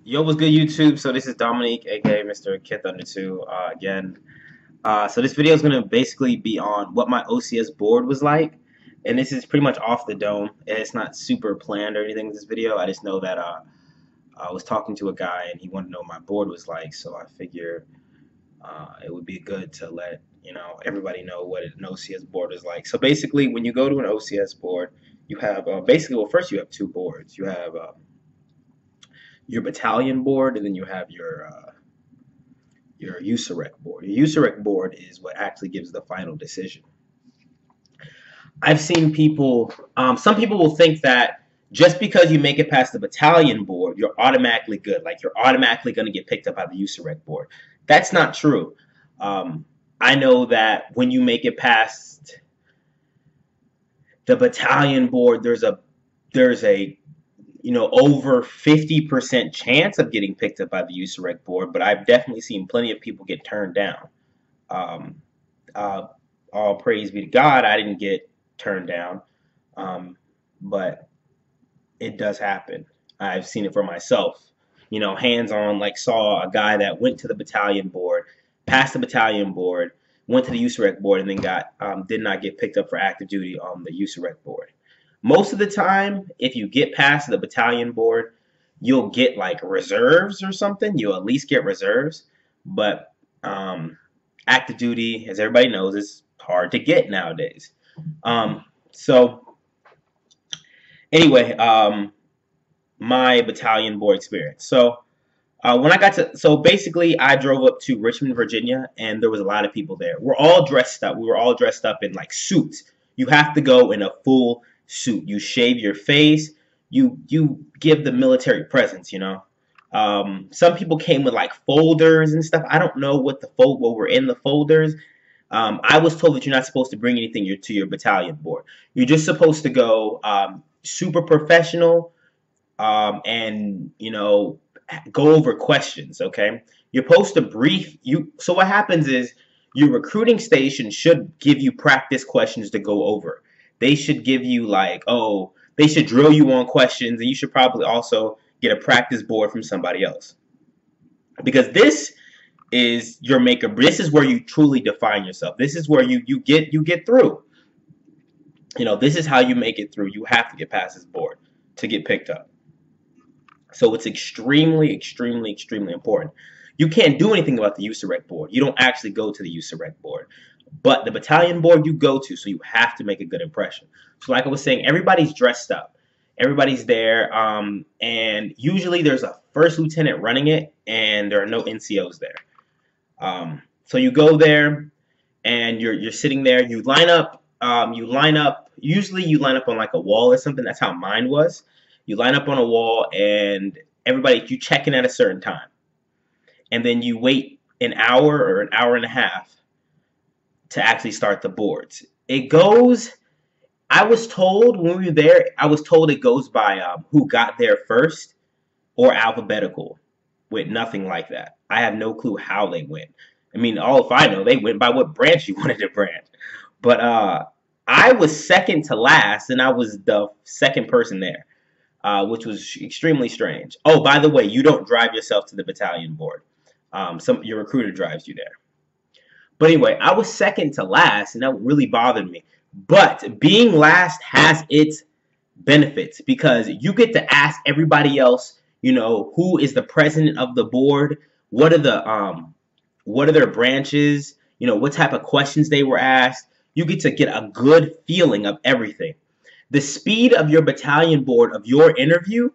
Yo, what's good, YouTube? So this is Dominique, aka Mr. Kid Thunder 2, again. So this video is going to basically be on what my OCS board was like, and this is pretty much off the dome. And it's not super planned or anything with this video. I just know that I was talking to a guy and he wanted to know what my board was like, so I figure it would be good to let everybody know what an OCS board is like. So basically, when you go to an OCS board, you have well, first you have two boards. You have your battalion board, and then you have your USAREC board. Your USAREC board is what actually gives the final decision. I've seen people, some people will think that just because you make it past the battalion board, you're automatically good. Like you're automatically going to get picked up by the USAREC board. That's not true. I know that when you make it past the battalion board, there's a over 50% chance of getting picked up by the USAREC board, but I've definitely seen plenty of people get turned down. Um, all praise be to God, I didn't get turned down, but it does happen. I've seen it for myself. Hands-on, like saw a guy that went to the battalion board, passed the battalion board, went to the USAREC board, and then did not get picked up for active duty on the USAREC board. Most of the time, if you get past the battalion board, you'll get like reserves or something. You'll at least get reserves. But active duty, as everybody knows, is hard to get nowadays. So anyway, my battalion board experience. So when I got to, so basically I drove up to Richmond, Virginia, and there was a lot of people there. We're all dressed up. We were all dressed up in like suits. You have to go in a full suit. You shave your face. You give the military presence. Some people came with like folders and stuff. I don't know what were in the folders. I was told that you're not supposed to bring anything to your battalion board. You're just supposed to go super professional and go over questions. Okay, you're supposed to brief you. So what happens is your recruiting station should give you practice questions to go over. They should give you they should drill you on questions, and you should probably also get a practice board from somebody else. Because this is your maker. This is where you truly define yourself. This is where you get through. This is how you make it through. You have to get past this board to get picked up. So it's extremely, extremely, extremely important. You can't do anything about the USAREC board. You don't actually go to the USAREC board. But the battalion board you go to, so you have to make a good impression. So like I was saying, everybody's dressed up. Everybody's there, and usually there's a first lieutenant running it, and there are no NCOs there. So you go there, and you're sitting there. You line up. Usually you line up on like a wall or something. That's how mine was. You line up on a wall, and you check in at a certain time, and then you wait an hour or an hour and a half to actually start the boards. It goes, I was told when we were there, it goes by who got there first or alphabetical, with nothing like that. I have no clue how they went. I mean, all if I know, they went by what branch you wanted to branch. But I was second to last, and I was the second person there, which was extremely strange. Oh, by the way, you don't drive yourself to the battalion board. Your recruiter drives you there. But anyway, I was second to last, and that really bothered me. But being last has its benefits, because you get to ask everybody else, who is the president of the board, what are their branches, what type of questions they were asked. You get to get a good feeling of everything. The speed of your battalion board of your interview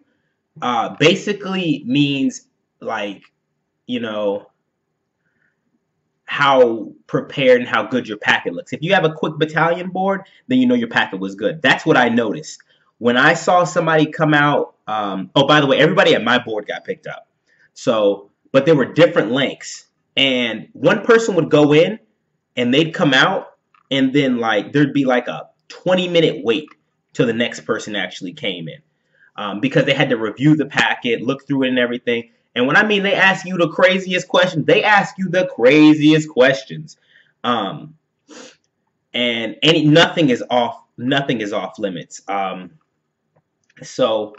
basically means how prepared and how good your packet looks. If you have a quick battalion board, then your packet was good. That's what I noticed. When I saw somebody come out, oh, by the way, everybody at my board got picked up. But there were different lengths. And one person would go in, and they'd come out, and then there'd be like a 20-minute wait till the next person actually came in. Because they had to review the packet, look through it and everything. And when I mean they ask you the craziest questions, they ask you the craziest questions. And nothing is off limits. So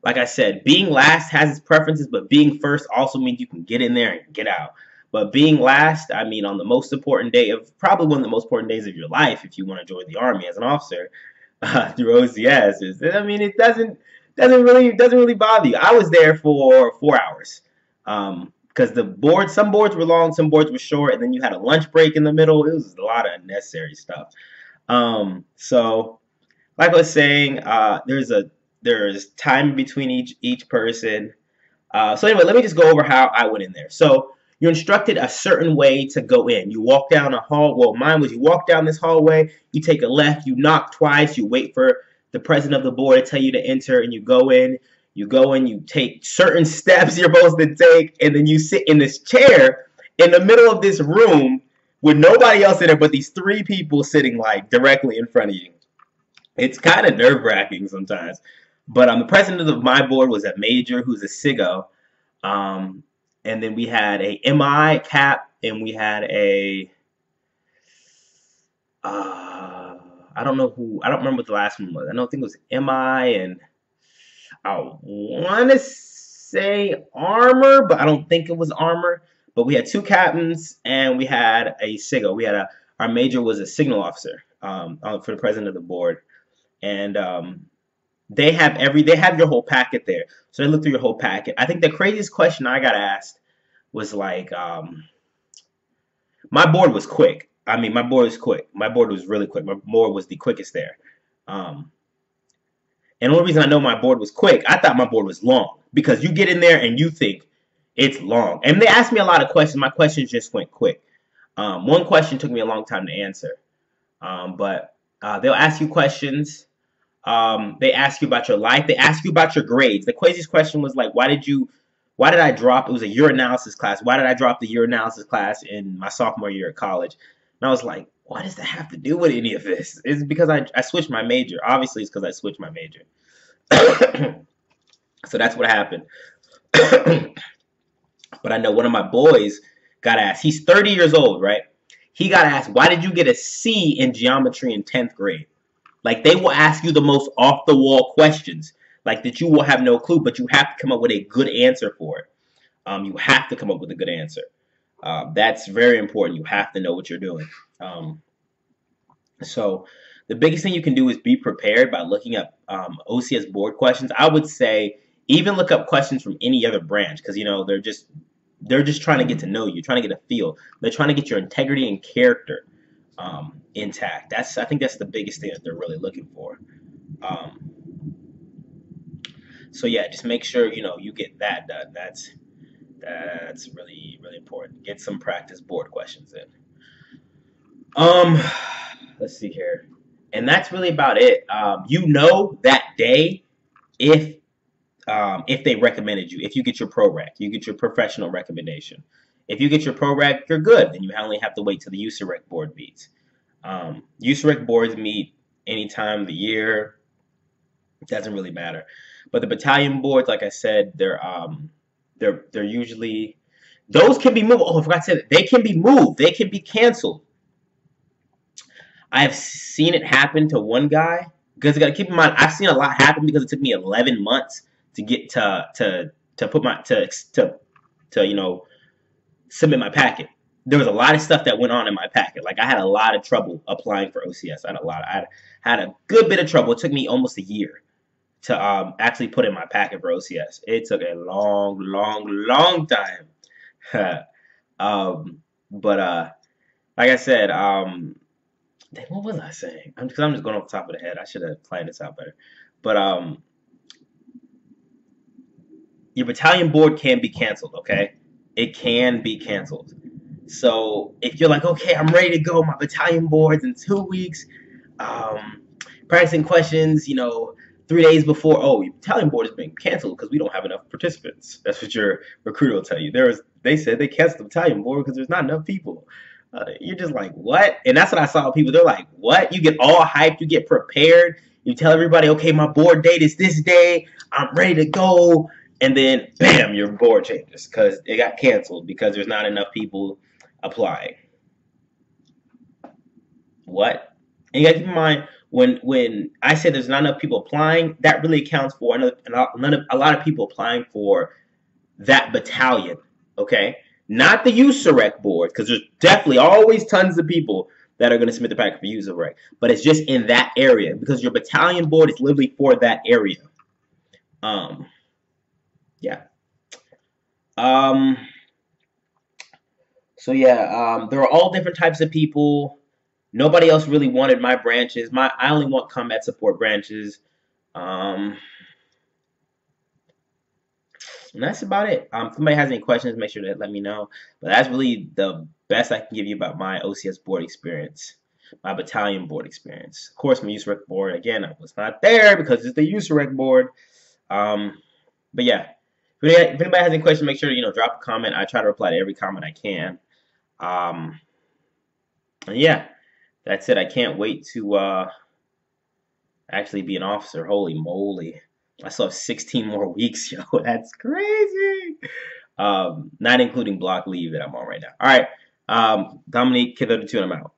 like I said, being last has its preferences, but being first also means you can get in there and get out. But being last, I mean, on the most important day of probably one of the most important days of your life, if you want to join the army as an officer through OCS, I mean, it doesn't really bother you. I was there for 4 hours because some boards were long, some boards were short, and then you had a lunch break in the middle. It was a lot of unnecessary stuff. So like I was saying, there's time between each person. So anyway, let me just go over how I went in there. So you're instructed a certain way to go in. You walk down a hall. Well, mine was you walk down this hallway, you take a left, you knock twice, you wait for the president of the board to tell you to enter, and you go in. You take certain steps you're supposed to take, and then you sit in this chair in the middle of this room with nobody else in there but these three people sitting like directly in front of you. It's kind of nerve-wracking sometimes. But the president of my board was a major who's a SIGO. And then we had a MI cap, and we had a I don't remember what the last one was. I don't think it was MI, and I want to say armor, but I don't think it was armor. But we had two captains, and we had a SIGO. Our major was a signal officer for the president of the board, and they have your whole packet there. So they look through your whole packet. I think the craziest question I got asked was like, my board was quick. I mean, my board was quick. My board was really quick. My board was the quickest there. And the only reason I know my board was quick, I thought my board was long. Because you get in there and you think it's long. And they asked me a lot of questions. My questions just went quick. One question took me a long time to answer. But they'll ask you questions. They ask you about your life. They ask you about your grades. The craziest question was like, why did I drop? It was a urinalysis class. Why did I drop the urinalysis class in my sophomore year at college? And I was like, what does that have to do with any of this? It's because I switched my major. Obviously, it's because I switched my major. So that's what happened. But I know one of my boys got asked. He's 30 years old, right? He got asked, why did you get a C in geometry in 10th grade? Like, they will ask you the most off-the-wall questions, like that you will have no clue, but you have to come up with a good answer for it. You have to come up with a good answer. That's very important. You have to know what you're doing. So the biggest thing you can do is be prepared by looking up OCS board questions. I would say even look up questions from any other branch because, you know, they're just trying to get to know you, trying to get a feel. They're trying to get your integrity and character intact. I think that's the biggest thing that they're really looking for. So yeah, just make sure you get that done. That's really, really important. Get some practice board questions in. Let's see here, and that's really about it. That day if they recommended you, if you get your ProRec, you get your professional recommendation. If you get your ProRec, you're good. Then you only have to wait till the USAREC board meets. USAREC boards meet any time of the year. It doesn't really matter. But the battalion boards, like I said, they're usually, those can be moved. Oh, I forgot to say that. They can be moved. They can be canceled. I have seen it happen to one guy. Because you got to keep in mind, I've seen a lot happen because it took me 11 months to get to submit my packet. There was a lot of stuff that went on in my packet. Like I had a lot of trouble applying for OCS. I had a good bit of trouble. It took me almost a year to actually put in my packet for OCS. It took a long, long, long time. But like I said, what was I saying? I'm just going off the top of the head. I should have planned this out better. But your battalion board can be canceled, okay? It can be canceled. So if you're like, okay, I'm ready to go, my battalion board's in 2 weeks, practicing questions, 3 days before, oh, your battalion board has been canceled because we don't have enough participants. That's what your recruiter will tell you. They said they canceled the battalion board because there's not enough people. You're just like, what? And that's what I saw people. They're like, what? You get all hyped. You get prepared. You tell everybody, okay, my board date is this day. I'm ready to go. And then, bam, your board changes because it got canceled because there's not enough people applying. What? And you got to keep in mind when I say there's not enough people applying, that really accounts for a lot of people applying for that battalion. Okay, not the USAREC board, because there's definitely always tons of people that are going to submit the packet for USAREC, but it's just in that area because your battalion board is literally for that area. Um, yeah. Um, so yeah, there are all different types of people. Nobody else really wanted my branches. I only want combat support branches. Um, and that's about it. If somebody has any questions, make sure to let me know. But that's really the best I can give you about my OCS board experience, my battalion board experience. Of course, my USAREC board, again, I was not there because it's the USAREC board. But yeah, if anybody has any questions, make sure to drop a comment. I try to reply to every comment I can. And yeah, that's it. I can't wait to actually be an officer. Holy moly. I still have 16 more weeks, yo. That's crazy. Not including block leave that I'm on right now. All right. Dominique, Kid 32, and I'm out.